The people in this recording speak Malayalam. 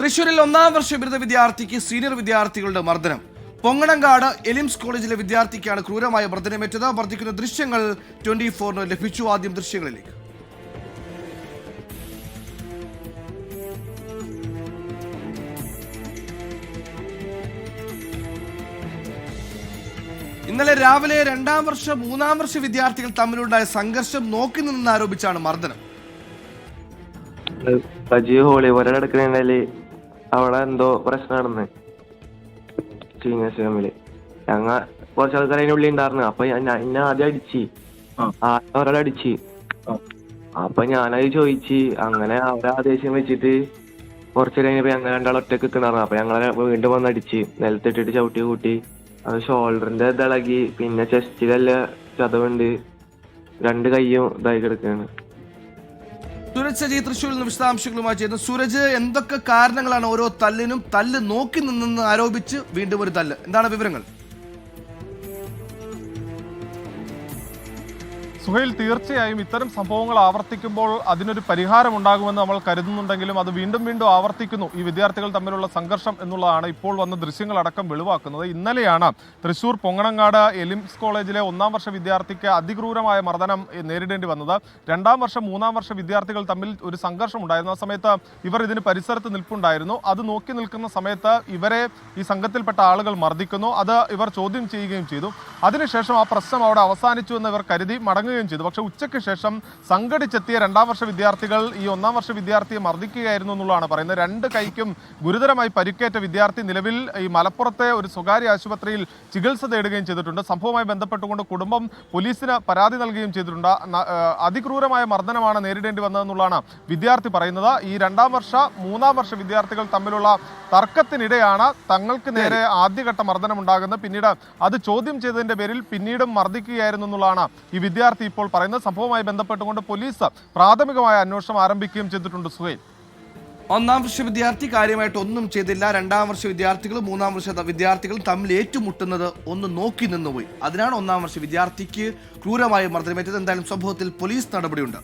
തൃശൂരിൽ ഒന്നാം വർഷ ബിരുദ വിദ്യാർത്ഥിക്ക് സീനിയർ വിദ്യാർത്ഥികളുടെ മർദ്ദനം. പൊങ്ങണങ്കാട് എലിംസ് കോളേജിലെ വിദ്യാർത്ഥിക്കാണ് ക്രൂരമായ മർദ്ദനമേറ്റത്. മർദ്ദിക്കുന്ന ദൃശ്യങ്ങൾ 24 ലഭിച്ചു. ആദ്യം ദൃശ്യങ്ങളിലേക്ക്. ഇന്നലെ രാവിലെ രണ്ടാം വർഷ മൂന്നാം വർഷ വിദ്യാർത്ഥികൾ തമ്മിലുണ്ടായ സംഘർഷം നോക്കി നിന്നെന്ന് ആരോപിച്ചാണ് മർദ്ദനം. അവിടെ എന്തോ പ്രശ്നം നടന്ന് സീനിയേഴ്സ് തമ്മില് ഞങ്ങ കുറച്ച് ആൾക്കാർ അതിന്റെ ഉള്ളിൽ ഉണ്ടായിരുന്നു. അപ്പൊ എന്നെ ആദ്യം അടിച്ച് ഒരാളടിച്ച്. അപ്പൊ ഞാനത് ചോദിച്ച് അങ്ങനെ അവരെ ആദേശം വെച്ചിട്ട് കുറച്ച് കഴിഞ്ഞപ്പോ ഞങ്ങൾ രണ്ടാൾ ഒറ്റക്ക് നിൽക്കുന്നായിരുന്നു. അപ്പൊ ഞങ്ങളെ വീണ്ടും വന്ന് അടിച്ച് നിലത്തിട്ടിട്ട് ചവിട്ടി കൂട്ടി. അത് ഷോൾഡറിന്റെ ഇളകി, പിന്നെ ചെസ്റ്റിലെല്ലാം ചതവുണ്ട്, രണ്ട് കൈയും ഇതായി കിടക്കുകയാണ്. സൂരജ് സജി തൃശ്ശൂരിൽ നിന്ന് വിശദാംശങ്ങളുമായി ചെയ്യുന്നു. സൂരജ്, എന്തൊക്കെ കാരണങ്ങളാണ് ഓരോ തല്ലിനും? തല്ല് നോക്കി നിന്നെന്ന് ആരോപിച്ച് വീണ്ടും ഒരു തല്ല്, എന്താണ് വിവരങ്ങൾ? സുഹൈൽ, തീർച്ചയായും ഇത്തരം സംഭവങ്ങൾ ആവർത്തിക്കുമ്പോൾ അതിനൊരു പരിഹാരം ഉണ്ടാകുമെന്ന് നമ്മൾ കരുതുന്നുണ്ടെങ്കിലും അത് വീണ്ടും വീണ്ടും ആവർത്തിക്കുന്നു. ഈ വിദ്യാർത്ഥികൾ തമ്മിലുള്ള സംഘർഷം എന്നുള്ളതാണ് ഇപ്പോൾ വന്ന ദൃശ്യങ്ങളടക്കം വെളിവാക്കുന്നത്. ഇന്നലെയാണ് തൃശ്ശൂർ പൊങ്ങണങ്ങാട് എലിംസ് കോളേജിലെ ഒന്നാം വർഷ വിദ്യാർത്ഥിക്ക് അതിക്രൂരമായ മർദ്ദനം നേരിടേണ്ടി വന്നത്. രണ്ടാം വർഷം മൂന്നാം വർഷ വിദ്യാർത്ഥികൾ തമ്മിൽ ഒരു സംഘർഷം ഉണ്ടായിരുന്നു. ആ സമയത്ത് ഇവർ ഇതിന് പരിസരത്ത് നിൽപ്പുണ്ടായിരുന്നു. അത് നോക്കി നിൽക്കുന്ന സമയത്ത് ഇവരെ ഈ സംഘത്തിൽപ്പെട്ട ആളുകൾ മർദ്ദിക്കുന്നു. അത് ഇവർ ചോദ്യം ചെയ്യുകയും ചെയ്തു. അതിനുശേഷം ആ പ്രശ്നം അവിടെ അവസാനിച്ചു എന്ന് ഇവർ കരുതി മടങ്ങുകയും ചെയ്തു. പക്ഷേ ഉച്ചയ്ക്ക് ശേഷം സംഘടിച്ചെത്തിയ രണ്ടാം വർഷ വിദ്യാർത്ഥികൾ ഈ ഒന്നാം വർഷ വിദ്യാർത്ഥിയെ മർദ്ദിക്കുകയായിരുന്നു എന്നുള്ളതാണ് പറയുന്നത്. രണ്ട് കൈക്കും ഗുരുതരമായി പരിക്കേറ്റ വിദ്യാർത്ഥി നിലവിൽ ഈ മലപ്പുറത്തെ ഒരു സ്വകാര്യ ആശുപത്രിയിൽ ചികിത്സ തേടുകയും ചെയ്തിട്ടുണ്ട്. സംഭവവുമായി ബന്ധപ്പെട്ടുകൊണ്ട് കുടുംബം പോലീസിന് പരാതി നൽകുകയും ചെയ്തിട്ടുണ്ട്. അതിക്രൂരമായ മർദ്ദനമാണ് നേരിടേണ്ടി വന്നതെന്നുള്ളതാണ് വിദ്യാർത്ഥി പറയുന്നത്. ഈ രണ്ടാം വർഷ മൂന്നാം വർഷ വിദ്യാർത്ഥികൾ തമ്മിലുള്ള തർക്കത്തിനിടെയാണ് തങ്ങൾക്ക് നേരെ ആദ്യഘട്ട മർദ്ദനം ഉണ്ടാകുന്നത്. പിന്നീട് അത് ചോദ്യം ചെയ്തതിന്റെ പേരിൽ പിന്നീടും മർദ്ദിക്കുകയായിരുന്നു എന്നുള്ളതാണ് ഈ വിദ്യാർത്ഥി ഇപ്പോൾ പറയുന്നത്. സംഭവവുമായി ബന്ധപ്പെട്ടുകൊണ്ട് പോലീസ് പ്രാഥമികമായ അന്വേഷണം ആരംഭിക്കുകയും ചെയ്തിട്ടുണ്ട്. സുഹൈൽ, ഒന്നാം വർഷ വിദ്യാർത്ഥി കാര്യമായിട്ട് ഒന്നും ചെയ്തില്ല. രണ്ടാം വർഷ വിദ്യാർത്ഥികളും മൂന്നാം വർഷ വിദ്യാർത്ഥികളും തമ്മിൽ ഏറ്റുമുട്ടുന്നത് ഒന്ന് നോക്കി നിന്നുപോയി. അതിനാണ് ഒന്നാം വർഷ വിദ്യാർത്ഥിക്ക് ക്രൂരമായ മർദ്ദനമേറ്റത്. എന്തായാലും സംഭവത്തിൽ പോലീസ് നടപടിയുണ്ട്.